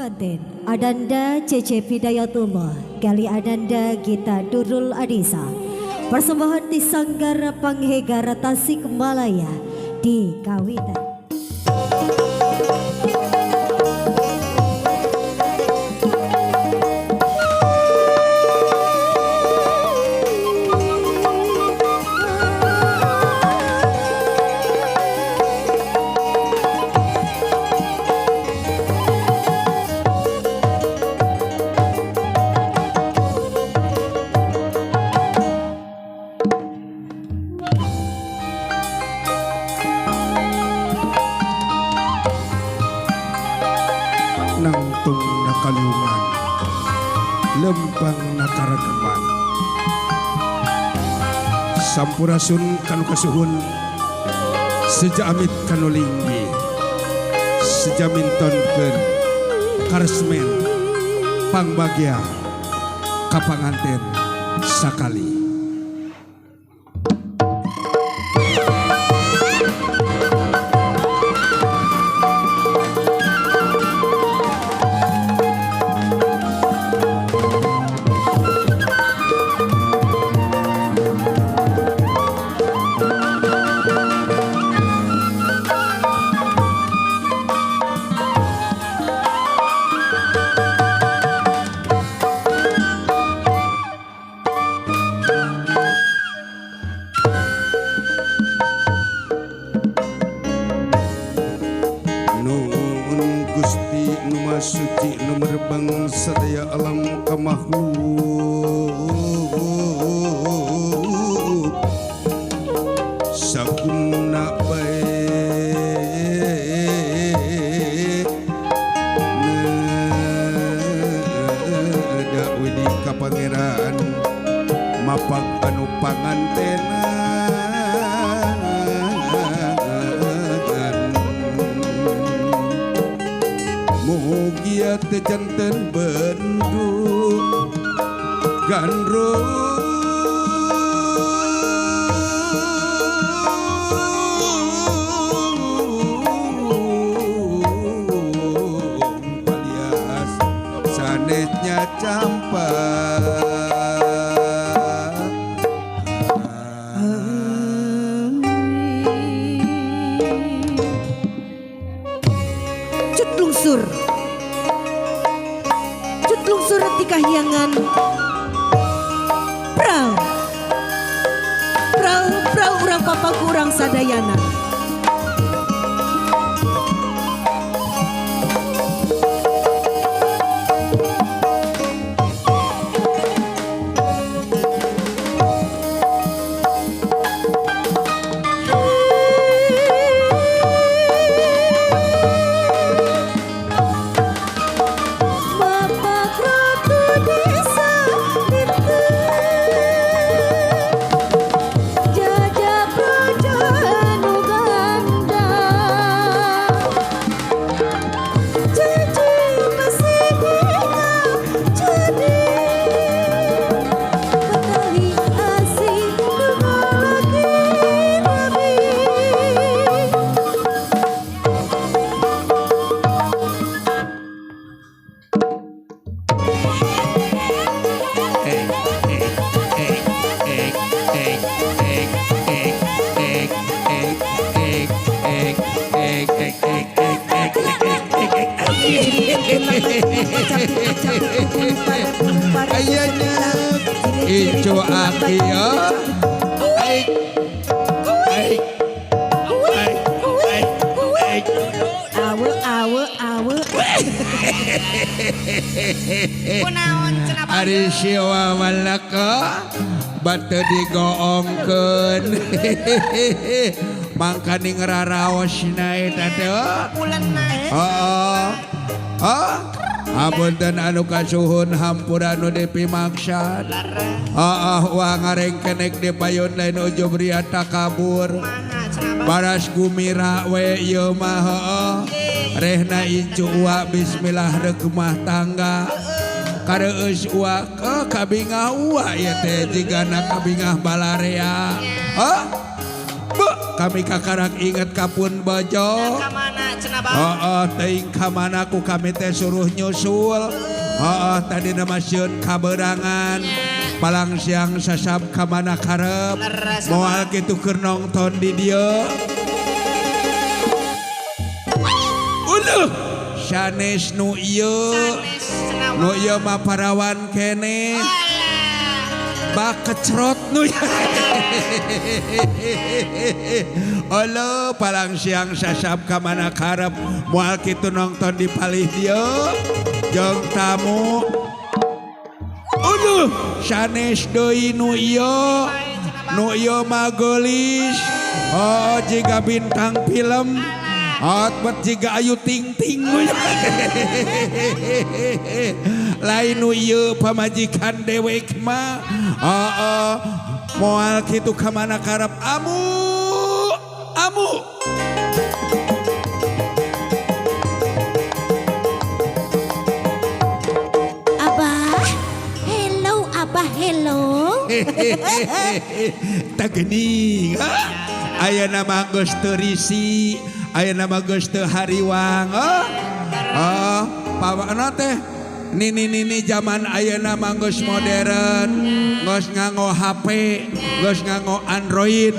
pengantin Adanda Cece Hidayatullah kali Adanda Gita Durul Adisa persembahan di Sanggar Panghegara Tasikmalaya di Kawitan. Nangtung nakalungan lempang nakaragaman sampurasun kanu kasuhun sejamit kanu linggi sejamintonkeun karesmen pangbagya kapanganten sakali. Gusti Numa Suci Nomor Bang Sadaya Alam Kamakhluk Sakumna baik Neda Widi Kapangeran Mapag anu pangantena Mugia tejanten bendu gandrung alias sanetnya campak Cut lungsur surat di kahyangan prau urang papa kurang sadayana ayahnya ijo aki ya awe ari siwa malaka batu digoongkeun mangkani ngeraraosna eta teh Apunten anu kasuhun hampura anu dipimaksad wah ngareng kenek di payun lain ujub riata kabur baras gumira we ieu mah rehna incu wa bismillah rekemah tangga kareus wa kabingah wa ieu teh jigana kabingah balarea kami kakarak inget kapun bojo Teuing ka mana ku kami teh suruh nyusul. Tadi nama sieun kaberangan. Palang siang sasab ka mana karep. Moal kitu keur nongton di dieu. Sanes nu ieu. Nu ieu mah parawan kene. Bak kecrot nu. Olo palang siang sasab ka mana karep moal kitu nongton di palih dieu. Jeung tamu. Sanes deui nu ieu. Nu ieu mah geulis. Jiga bintang film. Bet jiga Ayu Ting Ting. Lain nu ieu pamajikan dewek mah. Moal kitu ka mana karep amu. Abah, hello. Tak geuning. Aya nama geus teu risi. Aya nama geus teu hariwang. Pawana teh nini zaman ayeuna mah geus modern, geus nganggo HP, geus nganggo Android.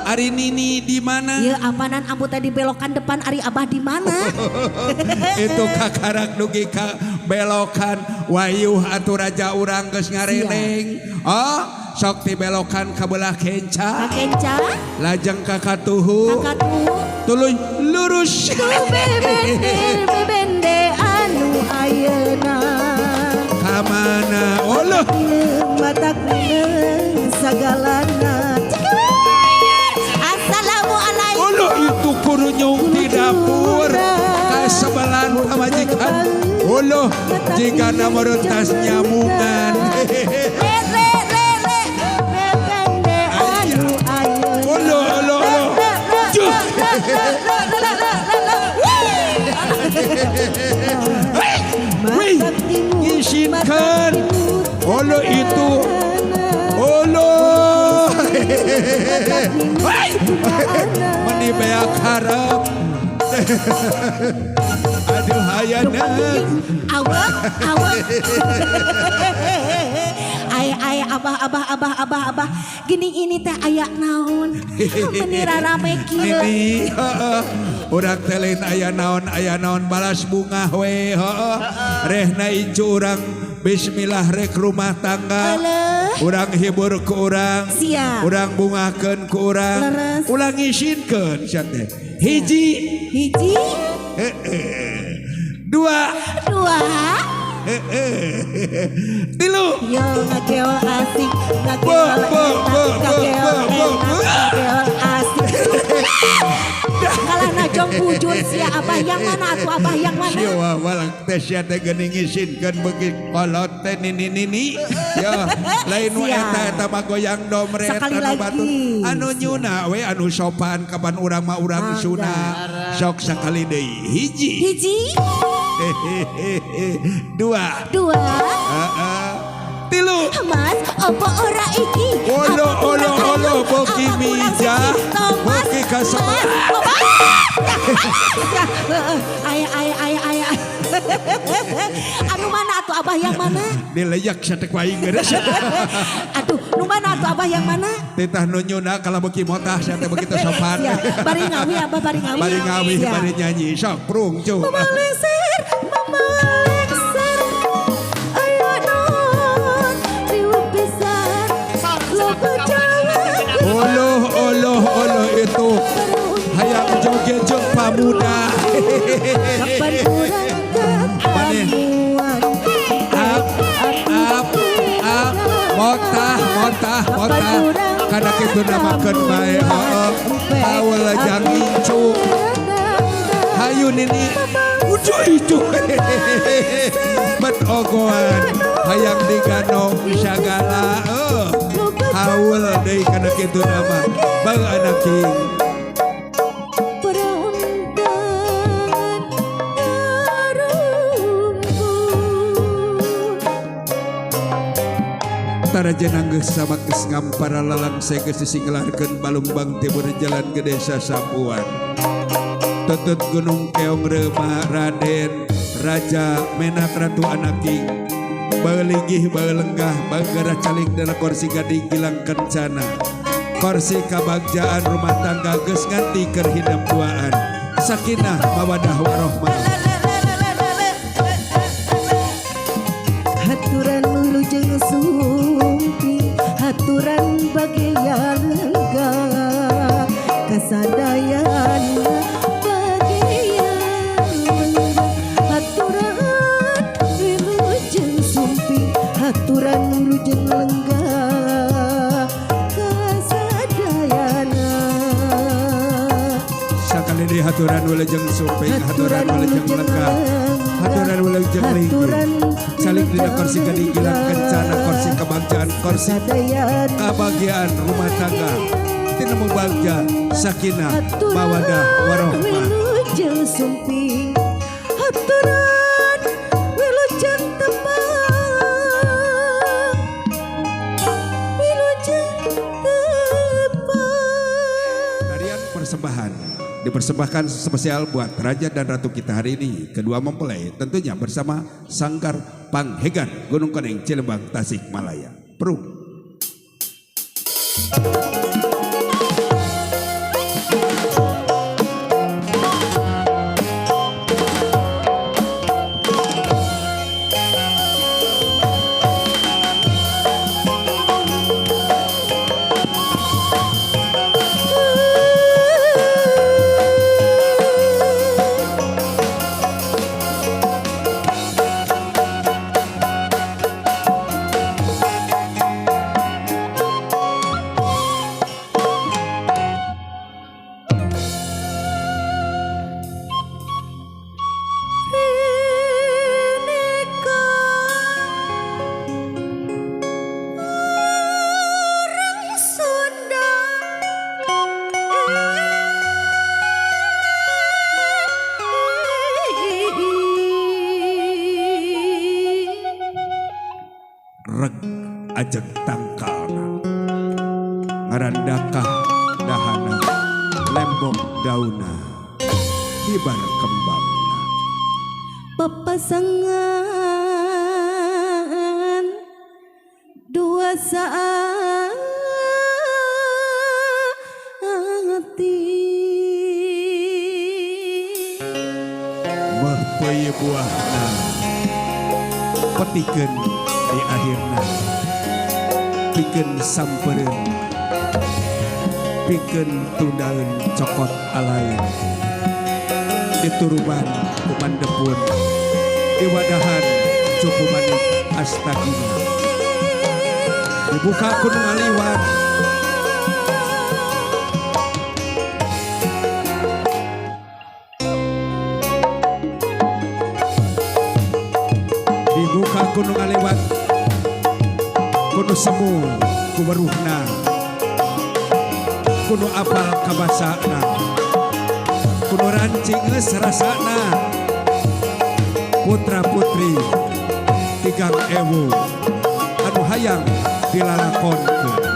Ari nini di mana? Ya ampanan ambu tadi belokan depan ari Abah di mana? Itu kakarak dugi ka belokan wayuh atuh raja urang geus ngareneng. Sok ti belokan ka belah kenca. Ka kenca? Lajeng ka katuhu. Tuluy lurus. Bebende anu ayeuna. Ka mana? Allah. Matak sagalana. Assalamualaikum. Allah itu kurunyung di dapur. Ka sebelan pamajikan. Allah jika nomor tas nyamungan. Izinkan Allah itu Allah meni beak harap. Aduh hayana awak ay abah gini ini teh ayak naon menira rame kieu ini urang teh lain aya naon balas bunga we rehna incu urang bismillah rek rumah tangga urang hibur ku urang siap urang bungakeun ku urang ulang ngisinkeun sia teh hiji dua tilu yo ngakeol asik ngakeol asik kalana jong bujur sia abah yang mana atuh abah yang mana siwa walang teh sia teh geuning ngisinkeun beuki kolot teh nini ya lain nu eta mah goyang domret anu batu anu nyuna we anu sopan kapan urang mah urang sunah sok sakali deui hiji dua tilu mas apa ora iki olo boki mija boki kasebut ay anu mana atuh abah yang mana dileyak satek waing geus aduh nu mana atuh abah yang mana titah nu nyuna kalau boki motah sia teh begitu sopan bari ngawi abah bari ngawi bari nyanyi sok prung cu mama leser ayo non riweuh pisan loba olo itu hayang joget jeung pamuda kapan urang ketemuan motah kana kitu namakeun bae haul jang incu hayu nini uju bet ogoan hayang diganong sagala haul deui kana kitu nama bang anak king Tarajan anggeus samak geus ngampara lalang saya geus disinggelarkeun balumbang timur jalan ke desa Sapuan. Tutut Gunung Keong Rema Raden Raja Menak Ratu Anaking Baligih Balenggah Bagara Calik dan kursi gading Gilang Kencana kursi kabagjaan rumah tangga geus nganti keur hidup duaan sakinah mawadah warohmah haturan lujeng sumpi haturan bagian lengga kasadayan haturan lujeng lengga kasadayana sakali di haturan wilujeng sumping haturan wilujeng lengga haturan wilujeng linggi salik dina kursi gading Gilang Kencana kursi kebagjaan kursi kabagian rumah tangga tina mubagja sakinah mawadah warohmah wilujeng sumping haturan wilujeng persembahan dipersembahkan spesial buat raja dan ratu kita hari ini. Kedua mempelai tentunya bersama Sanggar Panghegan Gunung Keneng Cilembang Tasikmalaya. Perung. Reg ajeng tangkalna ngarandakah dahana lembok dauna hibar kembangna papasangan dua saati meh peuyeuk buahna petikeun di akhirna pikeun sampereun pikeun tundaeun cokot alain dituruban kumandepun diwadahan cukup manik astagina dibuka kun ngaliwat dibuka gunung ngaliwat kudu semu ku beruhna kudu apal kabasana kudu rancing geus rasana putra putri tigang ewu anu hayang dilalakonkeun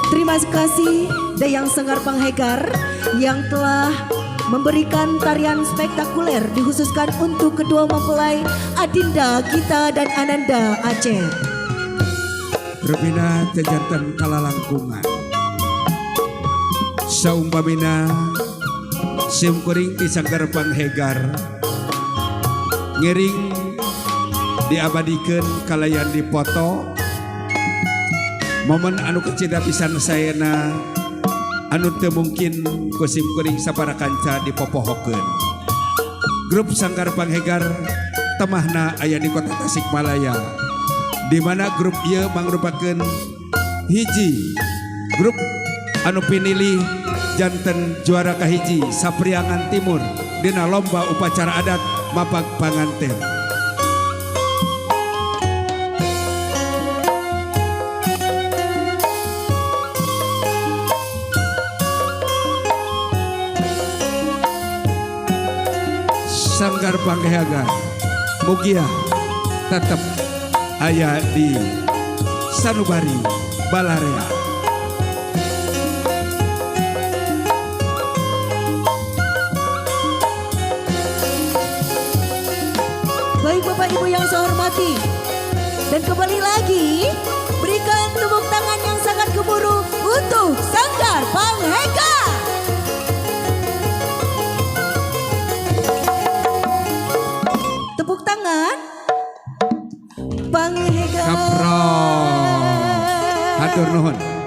Terima kasih Dayang Sanggar Panghegar yang telah memberikan tarian spektakuler dikhususkan untuk kedua mempelai Adinda Gita dan Ananda Aceh. Rubina tejantan kalalangkungan. Saumpamina sim kuring ti Sanggar Panghegar ngiring diabadikeun kalayan dipoto momen anu kecida pisan sayana anu teu mungkin ku sim kuring sapara kanca dipopohokeun. Grup Sanggar Panghegar temahna aya di kota Tasikmalaya, di mana grup ieu mangrupakeun hiji grup anu pinilih janten juara kahiji Sapriangan Timur dina lomba upacara adat mapag panganten. Sanggar Panghegar mugia tetap aya di Sanubari Balarea. Baik Bapak Ibu yang saya hormati, dan kembali lagi berikan tepuk tangan yang sangat gemuruh untuk Sanggar Panghegar. Tepuk tangan Panghegar. Kapro hatur nuhun.